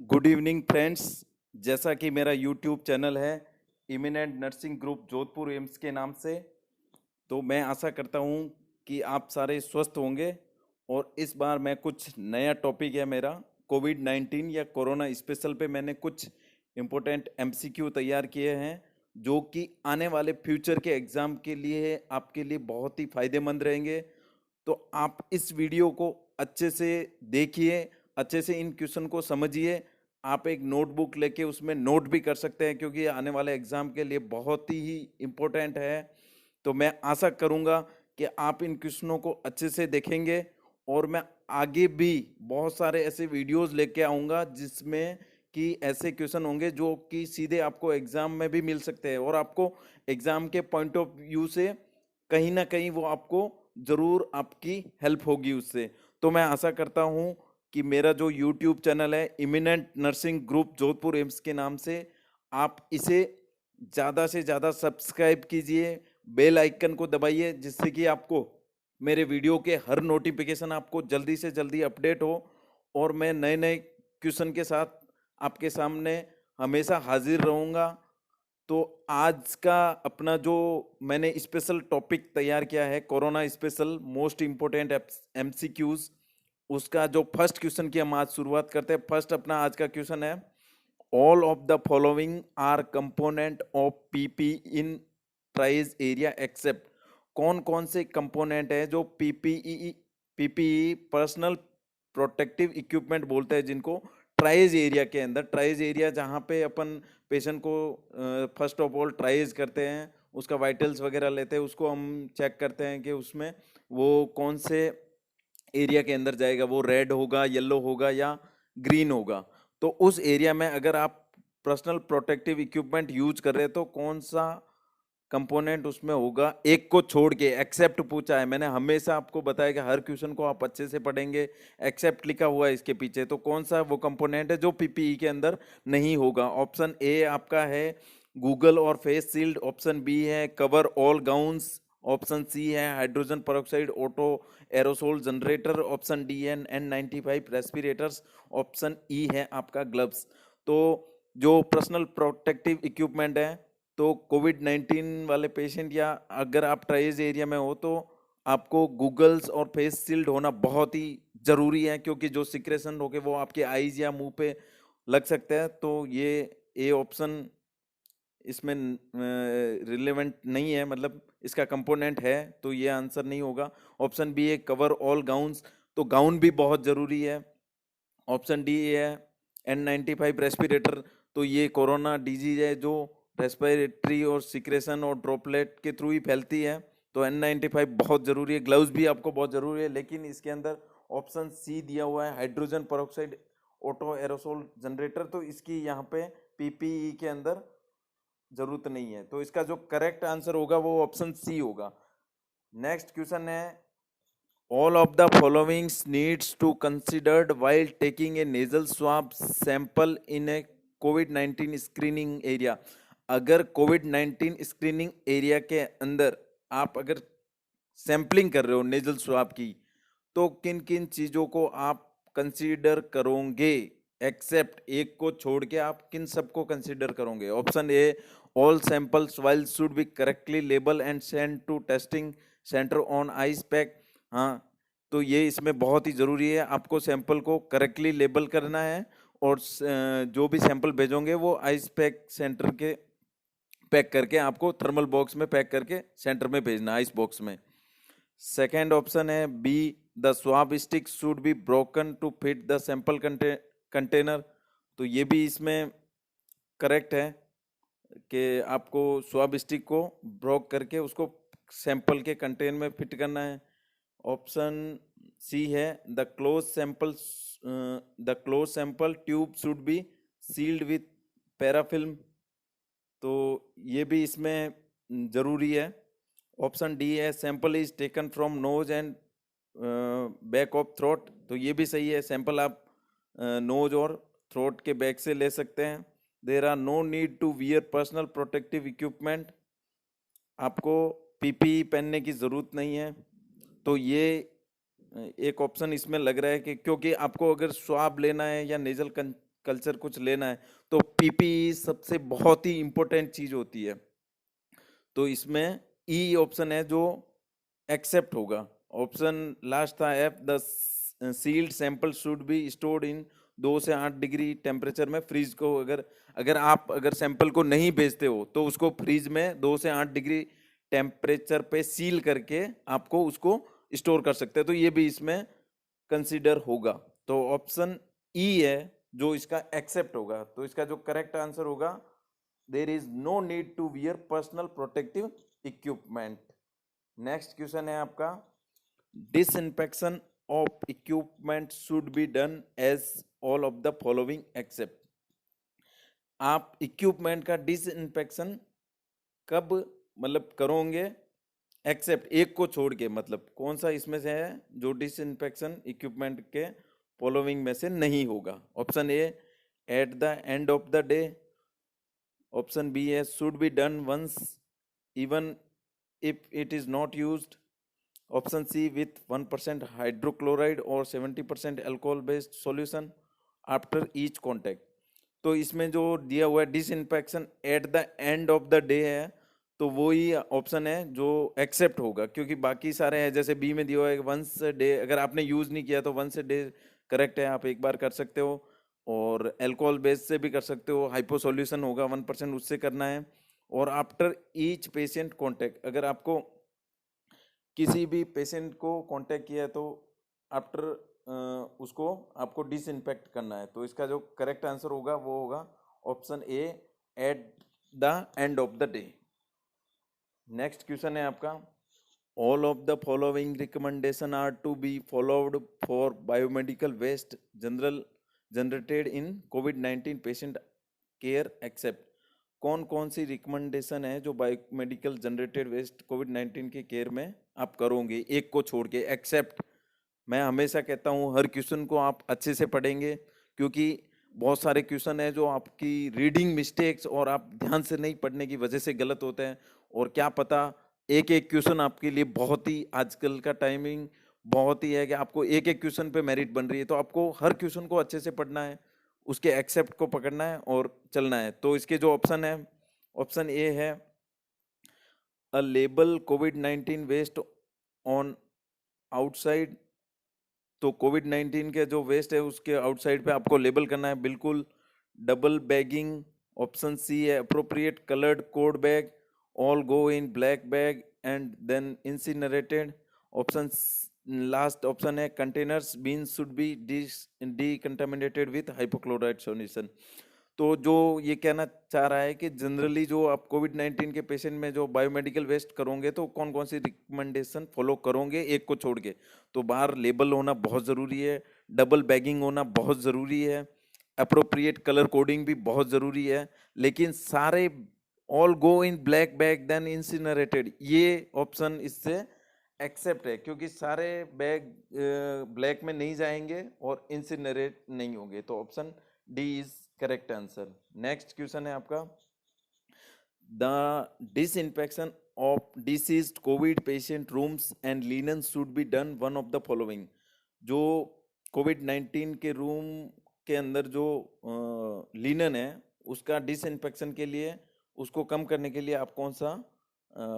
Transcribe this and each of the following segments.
Good evening friends. जैसा कि मेरा यूट्यूब चैनल है eminent nursing group Jodhpur AIIMS के नाम से, तो मैं आशा करता हूँ कि आप सारे स्वस्थ होंगे। और इस बार मैं कुछ नया टॉपिक है मेरा कोविड-19 या कोरोना स्पेशल पे मैंने कुछ इम्पोर्टेंट एमसीक्यू तैयार किए हैं जो कि आने वाले फ्यूचर के एग्ज़ाम के लिए आपके लिए बहुत ही फ़ायदेमंद रहेंगे। तो आप इस वीडियो को अच्छे से देखिए, अच्छे से इन क्वेश्चन को समझिए। आप एक नोटबुक लेके उसमें नोट भी कर सकते हैं क्योंकि ये आने वाले एग्जाम के लिए बहुत ही इम्पोर्टेंट है। तो मैं आशा करूंगा कि आप इन क्वेश्चनों को अच्छे से देखेंगे और मैं आगे भी बहुत सारे ऐसे वीडियोस लेके आऊंगा जिसमें कि ऐसे क्वेश्चन होंगे जो कि सीधे आपको एग्जाम में भी मिल सकते हैं और आपको एग्जाम के पॉइंट ऑफ व्यू से कहीं ना कहीं वो आपको ज़रूर आपकी हेल्प होगी उससे। तो मैं आशा करता हूँ कि मेरा जो यूट्यूब चैनल है eminent nursing group Jodhpur AIIMS के नाम से, आप इसे ज़्यादा से ज़्यादा सब्सक्राइब कीजिए, बेल आइकन को दबाइए जिससे कि आपको मेरे वीडियो के हर नोटिफिकेशन आपको जल्दी से जल्दी अपडेट हो और मैं नए नए क्वेश्चन के साथ आपके सामने हमेशा हाजिर रहूँगा। तो आज का अपना जो मैंने स्पेशल टॉपिक तैयार किया है corona special most important MCQs, उसका जो फर्स्ट क्वेश्चन की हम आज शुरुआत करते हैं। फर्स्ट अपना आज का क्वेश्चन है, all of the following are component of PP in prize area except. कौन कौन से कंपोनेंट है जो पीपीई पर्सनल प्रोटेक्टिव इक्विपमेंट बोलते हैं जिनको ट्राइज एरिया के अंदर, ट्राइज एरिया जहाँ पे अपन पेशेंट को फर्स्ट ऑफ ऑल ट्राइज करते हैं, उसका वाइटल्स वगैरह लेते हैं, उसको हम चेक करते हैं कि उसमें वो कौन से एरिया के अंदर जाएगा, वो रेड होगा, येलो होगा या ग्रीन होगा। तो उस एरिया में अगर आप पर्सनल प्रोटेक्टिव इक्विपमेंट यूज कर रहे हैं तो कौन सा कंपोनेंट उसमें होगा, एक को छोड़ के। एक्सेप्ट पूछा है, मैंने हमेशा आपको बताया कि हर क्वेश्चन को आप अच्छे से पढ़ेंगे, एक्सेप्ट लिखा हुआ है इसके पीछे, तो कौन सा वो कंपोनेंट है जो पीपीई के अंदर नहीं होगा। ऑप्शन ए आपका है गूगल और फेस शील्ड, ऑप्शन बी है cover all gowns, option C है hydrogen peroxide auto aerosol generator, option D है N95 रेस्पिरेटर्स, ऑप्शन ई है आपका ग्लव्स। तो जो पर्सनल प्रोटेक्टिव इक्विपमेंट है, तो कोविड-19 वाले पेशेंट या अगर आप ट्राइज एरिया में हो तो आपको गूगल्स और फेस शील्ड होना बहुत ही ज़रूरी है क्योंकि जो सिक्रेशन होके वो आपके आईज या मुंह पे लग सकता है। तो ये ए ऑप्शन इसमें रिलेवेंट नहीं है, मतलब इसका कंपोनेंट है, तो ये आंसर नहीं होगा। ऑप्शन बी है कवर ऑल गाउन्स, तो गाउन भी बहुत ज़रूरी है। ऑप्शन डी है N95 रेस्पिरेटर, तो ये कोरोना डिजीज है जो रेस्पिरेटरी और सिक्रेशन और ड्रॉपलेट के थ्रू ही फैलती है, तो N95 बहुत ज़रूरी है। ग्लव्स भी आपको बहुत ज़रूरी है, लेकिन इसके अंदर ऑप्शन सी दिया हुआ है hydrogen peroxide auto aerosol generator, तो इसकी यहाँ पे पीपीई के अंदर ज़रूरत नहीं है, तो इसका जो करेक्ट आंसर होगा वो ऑप्शन सी होगा। नेक्स्ट क्वेश्चन है, all of the following needs to considered while taking a nasal swab sample in a COVID-19 screening area। अगर कोविड-19 स्क्रीनिंग एरिया के अंदर आप अगर सैम्पलिंग कर रहे हो नेजल स्वाब की, तो किन किन चीज़ों को आप कंसीडर करोगे। एक्सेप्ट एक को छोड़ के आप किन सबको कंसीडर करोगे। Option A, all samples vial should be correctly label and send to testing centre on ice pack. हाँ, तो ये इसमें बहुत ही ज़रूरी है, आपको सैंपल को करेक्टली लेबल करना है और जो भी सैंपल भेजोगे वो आइस पैक सेंटर के पैक करके आपको थर्मल बॉक्स में पैक करके सेंटर में भेजना, आइस बॉक्स में। सेकेंड ऑप्शन है B, the swab stick should be broken to fit the sample container, तो ये भी इसमें करेक्ट है कि आपको स्वाब स्टिक को ब्रोक करके उसको सैंपल के कंटेन में फिट करना है। ऑप्शन सी है the close sample tube should be sealed with parafilm, तो ये भी इसमें ज़रूरी है। ऑप्शन डी है sample is taken from nose and back of throat, तो ये भी सही है, सैंपल आप नोज और थ्रोट के बैक से ले सकते हैं। There are no need to wear personal protective equipment, आपको पीपीई पहनने की ज़रूरत नहीं है। तो ये एक ऑप्शन इसमें लग रहा है कि क्योंकि आपको अगर स्वाब लेना है या नेजल कल्चर कुछ लेना है तो पीपीई सबसे बहुत ही इम्पोर्टेंट चीज होती है। तो इसमें ई ऑप्शन है जो एक्सेप्ट होगा। ऑप्शन लास्ट था F, the sealed sample should be stored in 2 से 8 डिग्री टेम्परेचर में फ्रीज को, अगर अगर आप अगर सैंपल को नहीं भेजते हो तो उसको फ्रीज में 2 से 8 डिग्री टेम्परेचर पे सील करके आपको उसको स्टोर कर सकते हैं, तो ये भी इसमें कंसीडर होगा। तो ऑप्शन ई है जो इसका एक्सेप्ट होगा। तो इसका जो करेक्ट आंसर होगा, there is no need to wear personal protective equipment. Next question है आपका, disinfection of equipment should be done as all of the following except. आप इक्विपमेंट का डिसइंफेक्शन कब मतलब करोगे, एक्सेप्ट एक को छोड़ के, मतलब कौन सा इसमें से है जो डिसइंफेक्शन इक्विपमेंट के फॉलोइंग में से नहीं होगा। Option A at the end of the day, option B है should be done once even if it is not used, option C with 1% hydrochloride और 70% alcohol based solution after each contact. तो इसमें जो दिया हुआ है disinfection at the end of the day है, तो वो ही ऑप्शन है जो एक्सेप्ट होगा, क्योंकि बाकी सारे हैं जैसे बी में दिया हुआ है वंस डे, अगर आपने यूज नहीं किया तो वंस डे करेक्ट है, आप एक बार कर सकते हो। और अल्कोहल बेस से भी कर सकते हो, हाइपो सॉल्यूशन होगा 1% उससे करना है। और आफ्टर ईच पेशेंट कॉन्टैक्ट, अगर आपको किसी भी पेशेंट को कांटेक्ट किया है तो आफ्टर उसको आपको डिसइंफेक्ट करना है। तो इसका जो करेक्ट आंसर होगा वो होगा option A at the end of the day. Next question है आपका, all of the following recommendation are to be followed for biomedical waste general generated in कोविड-19 पेशेंट केयर एक्सेप्ट। कौन कौन सी रिकमेंडेशन है जो बायोमेडिकल जनरेटेड वेस्ट कोविड-19 के care में आप करोगे, एक को छोड़ के, एक्सेप्ट। मैं हमेशा कहता हूँ हर क्वेश्चन को आप अच्छे से पढ़ेंगे, क्योंकि बहुत सारे क्वेश्चन है जो आपकी रीडिंग मिस्टेक्स और आप ध्यान से नहीं पढ़ने की वजह से गलत होते हैं। और क्या पता एक एक क्वेश्चन आपके लिए बहुत ही, आजकल का टाइमिंग बहुत ही है कि आपको एक एक क्वेश्चन पे मेरिट बन रही है, तो आपको हर क्वेश्चन को अच्छे से पढ़ना है, उसके एक्सेप्ट को पकड़ना है और चलना है। तो इसके जो ऑप्शन है, ऑप्शन ए है अ लेबल कोविड-19 वेस्ट ऑन आउटसाइड। तो कोविड-19 के जो वेस्ट है उसके आउटसाइड पे आपको लेबल करना है, बिल्कुल। डबल बैगिंग, ऑप्शन सी है appropriate coloured code bag, all go in black bag and then incinerated, option last option है containers bin should be decontaminated with hypochloride solution. तो जो ये कहना चाह रहा है कि जनरली जो आप कोविड-19 के पेशेंट में जो बायोमेडिकल वेस्ट करोगे तो कौन कौन सी रिकमेंडेशन फॉलो करोगे एक को छोड़ के। तो बाहर लेबल होना बहुत ज़रूरी है, डबल बैगिंग होना बहुत ज़रूरी है, अप्रोप्रिएट कलर कोडिंग भी बहुत ज़रूरी है, लेकिन सारे all go in black bag then इंसिनरेटेड, ये ऑप्शन इससे एक्सेप्ट है, क्योंकि सारे बैग ब्लैक में नहीं जाएंगे और इंसिनरेट नहीं होंगे। तो option D is correct answer. Next question है आपका, the disinfection of deceased Covid patient rooms and linen should be done one of the following. जो कोविड-19 के रूम के अंदर जो लिनन है उसका डिसइंफेक्शन के लिए, उसको कम करने के लिए आप कौन सा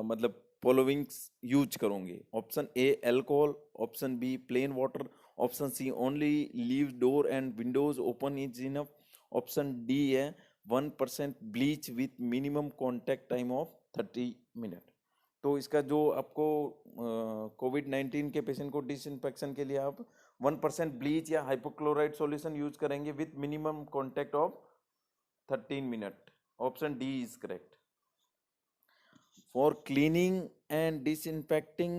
मतलब फॉलोइंग्स यूज करोगे। Option A alcohol, option B plain water, option C only leave door and windows open is enough, option D है 1% bleach with minimum contact time of 30 minute. तो इसका जो आपको कोविड-19 के पेशेंट को डिसइंफेक्शन के लिए आप 1% ब्लीच या हाइपोक्लोराइड सॉल्यूशन यूज करेंगे with minimum contact of 13 minute. Option D is correct. For cleaning and disinfecting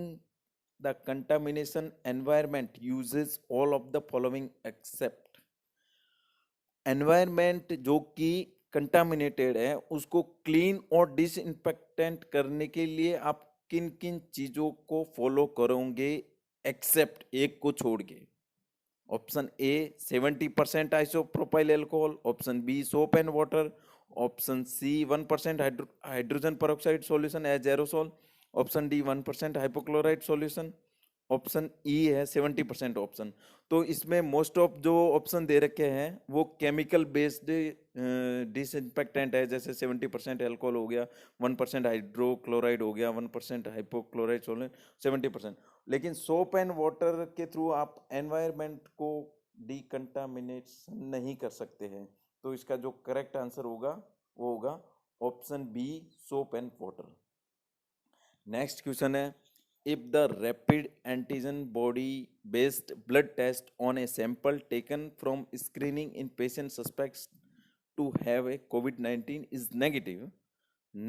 the contamination environment uses all of the following accept. Environment जो कि कंटामिनेटेड है उसको क्लीन और डिसइंफेक्टेंट करने के लिए आप किन किन चीजों को फॉलो करोगे एक्सेप्ट एक को छोड़ के। Option A 70% isopropyl alcohol, option B soap and water, option C 1% hydrogen peroxide solution as aerosol, option D 1% hypochloride solution, option E है 70% ऑप्शन। तो इसमें मोस्ट ऑफ जो ऑप्शन दे रखे हैं वो केमिकल बेस्ड डिसइंफेक्टेंट है, जैसे 70% एल्कोहल हो गया, 1% हाइड्रोक्लोराइड हो गया, 1% हाइपोक्लोराइड सोलन, 70%। लेकिन सोप एंड वाटर के थ्रू आप एनवायरनमेंट को डिकंटामिनेशन नहीं कर सकते हैं। तो इसका जो करेक्ट आंसर होगा वो होगा option B, soap and water. Next question है, if the rapid antigen body based blood test on a sample taken from screening in patient suspects to have a covid-19 is negative,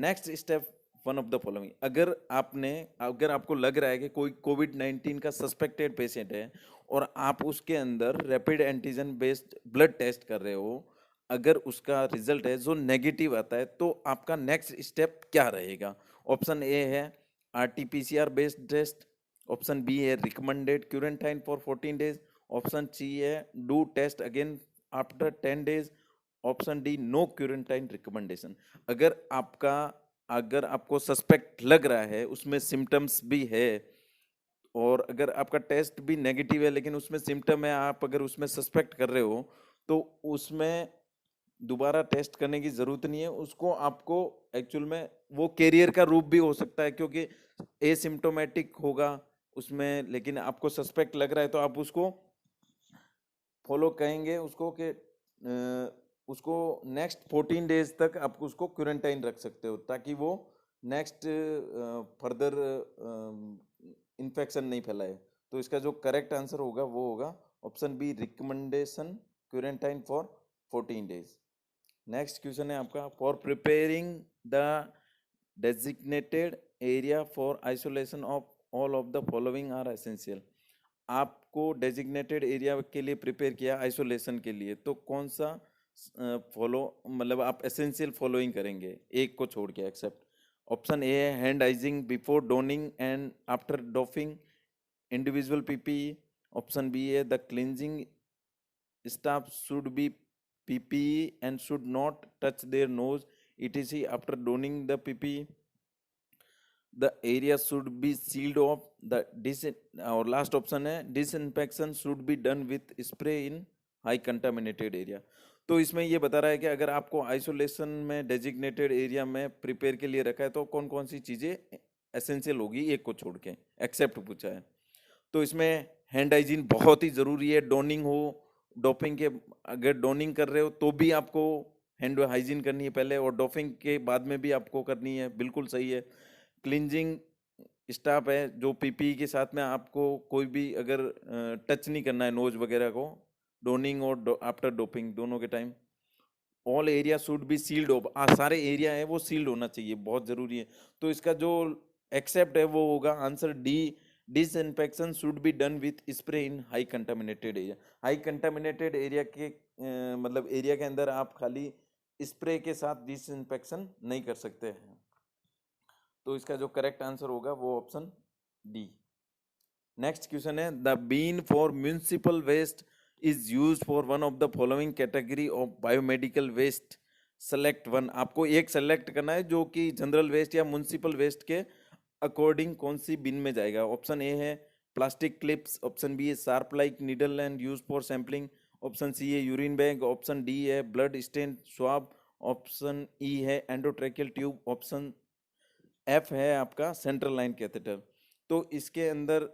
next step one of the following. अगर आपको लग रहा है कि कोई कोविड-19 का suspected patient है और आप उसके अंदर rapid antigen based blood test कर रहे हो, अगर उसका रिजल्ट है जो नेगेटिव आता है, तो आपका नेक्स्ट स्टेप क्या रहेगा? ऑप्शन ए है RTPCR based test, option B है recommended quarantine for 14 days, option C है do test again after 10 days, option D no quarantine recommendation. अगर आपको सस्पेक्ट लग रहा है, उसमें सिम्टम्स भी है, और अगर आपका टेस्ट भी नेगेटिव है लेकिन उसमें सिम्टम है, आप अगर उसमें सस्पेक्ट कर रहे हो, तो उसमें दोबारा टेस्ट करने की जरूरत नहीं है। उसको आपको एक्चुअल में वो कैरियर का रूप भी हो सकता है, क्योंकि एसिम्टोमेटिक होगा उसमें, लेकिन आपको सस्पेक्ट लग रहा है, तो आप उसको फॉलो करेंगे उसको कि उसको नेक्स्ट 14 डेज तक आप उसको क्वारंटाइन रख सकते हो, ताकि वो नेक्स्ट फर्दर इन्फेक्शन नहीं फैलाए। तो इसका जो करेक्ट आंसर होगा वो होगा option B, recommendation quarantine for 14 days. Next question है आपका, for preparing the designated area for isolation of all of the following are essential. आपको डेजिग्नेटेड एरिया के लिए प्रिपेयर किया आइसोलेशन के लिए, तो कौन सा फॉलो मतलब आप एसेंशियल फॉलोइंग करेंगे, एक को छोड़ के एक्सेप्ट। ऑप्शन ए है hand hygiene before donning and after doffing individual PPE, option B है the cleansing staff should be PPE and should not touch their nose etc after donning the PPE. The area should be sealed off. Our last option है disinfection should be done with spray in high contaminated area. तो इसमें ये बता रहा है कि अगर आपको आइसोलेशन में डेजिग्नेटेड एरिया में प्रिपेयर के लिए रखा है, तो कौन कौन सी चीज़ें एसेंशियल होगी, एक को छोड़ के एक्सेप्ट पूछा है। तो इसमें हैंड हाइजीन बहुत ही ज़रूरी है, डोनिंग हो डॉपिंग के, अगर डोनिंग कर रहे हो तो भी आपको हैंड हाइजीन करनी है पहले, और डॉपिंग के बाद में भी आपको करनी है, बिल्कुल सही है। क्लींजिंग स्टाफ है जो पीपीई के साथ में आपको कोई भी अगर टच नहीं करना है नोज वगैरह को, डोनिंग और आफ्टर डोपिंग दोनों के time. All area should be sealed off, सारे एरिया है वो सील्ड होना चाहिए, बहुत जरूरी है। तो इसका जो एक्सेप्ट है वो होगा answer D, disinfection should be done with spray in high contaminated area. High contaminated area के मतलब एरिया के अंदर आप खाली स्प्रे के साथ डिसइंफेक्शन नहीं कर सकते हैं। तो इसका जो करेक्ट आंसर होगा वो ऑप्शन डी। नेक्स्ट क्वेश्चन है, the bin for municipal waste is used for one of the following category of biomedical waste, select one. आपको एक सेलेक्ट करना है जो कि जनरल वेस्ट या म्यूनिसिपल वेस्ट के अकॉर्डिंग कौन सी बिन में जाएगा। ऑप्शन ए है प्लास्टिक क्लिप्स, ऑप्शन बी है sharp like needle and use for sampling, option C है यूरिन बैग, ऑप्शन डी है blood stain swab, option E है एंडोट्रेकियल ट्यूब, ऑप्शन एफ है आपका सेंट्रल लाइन कैथेटर। तो इसके अंदर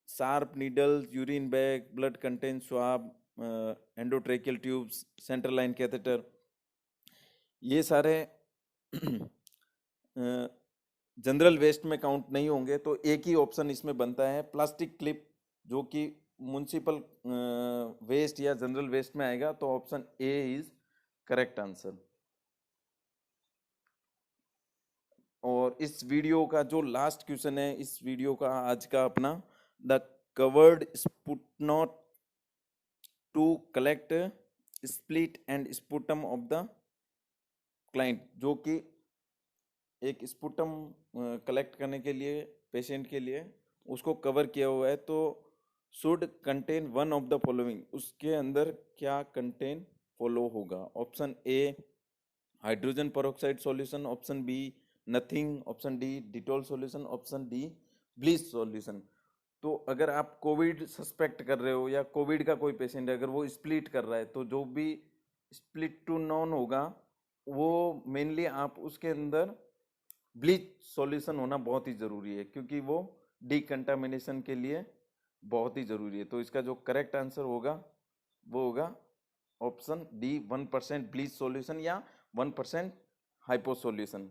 sharp needle, urine bag, blood contain swab, endotracheal tubes, central line catheter, ये सारे जनरल वेस्ट में काउंट नहीं होंगे। तो एक ही ऑप्शन इसमें बनता है प्लास्टिक क्लिप, जो कि म्युनिसिपल वेस्ट या जनरल वेस्ट में आएगा। तो option A is correct answer. और इस वीडियो का जो लास्ट क्वेश्चन है इस वीडियो का आज का अपना, the covered spittoon to collect split and sputum of the client, जो कि एक स्पुटम कलेक्ट करने के लिए पेशेंट के लिए उसको कवर किया हुआ है, तो should contain one of the following, उसके अंदर क्या कंटेन फॉलो होगा। Option A hydrogen peroxide solution, option be nothing, option D Dettol solution, option D bleach solution. तो अगर आप कोविड सस्पेक्ट कर रहे हो या कोविड का कोई पेशेंट है, अगर वो स्प्लिट कर रहा है, तो जो भी स्प्लिट टू नॉन होगा, वो मेनली आप उसके अंदर ब्लीच सॉल्यूशन होना बहुत ही ज़रूरी है, क्योंकि वो डिकंटामिनेशन के लिए बहुत ही ज़रूरी है। तो इसका जो करेक्ट आंसर होगा वो होगा ऑप्शन डी, 1% ब्लीच सॉल्यूशन या 1% हाइपो सॉल्यूशन।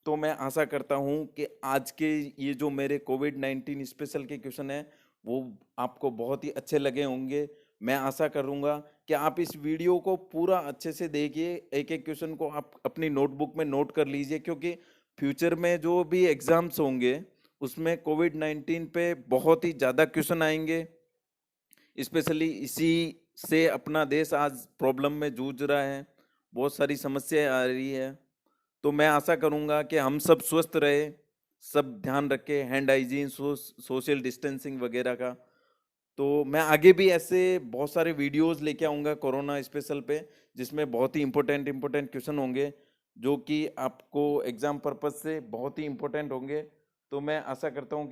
तो मैं आशा करता हूँ कि आज के ये जो मेरे कोविड-19 स्पेशल के क्वेश्चन हैं वो आपको बहुत ही अच्छे लगे होंगे। मैं आशा करूँगा कि आप इस वीडियो को पूरा अच्छे से देखिए, एक-एक क्वेश्चन को आप अपनी नोटबुक में नोट कर लीजिए, क्योंकि फ्यूचर में जो भी एग्ज़ाम्स होंगे उसमें कोविड-19 पे बहुत ही ज़्यादा क्वेश्चन आएंगे। स्पेशली इसी से अपना देश आज प्रॉब्लम में जूझ रहा है, बहुत सारी समस्याएं आ रही है। तो मैं आशा करूंगा कि हम सब स्वस्थ रहे, सब ध्यान रखें, हैंड हाइजीन, सोशल डिस्टेंसिंग वगैरह का। तो मैं आगे भी ऐसे बहुत सारे वीडियोस लेके आऊँगा कोरोना स्पेशल पे, जिसमें बहुत ही इम्पोर्टेंट इम्पोर्टेंट क्वेश्चन होंगे, जो कि आपको एग्जाम पर्पज से बहुत ही इम्पोर्टेंट होंगे। तो मैं आशा करता हूँ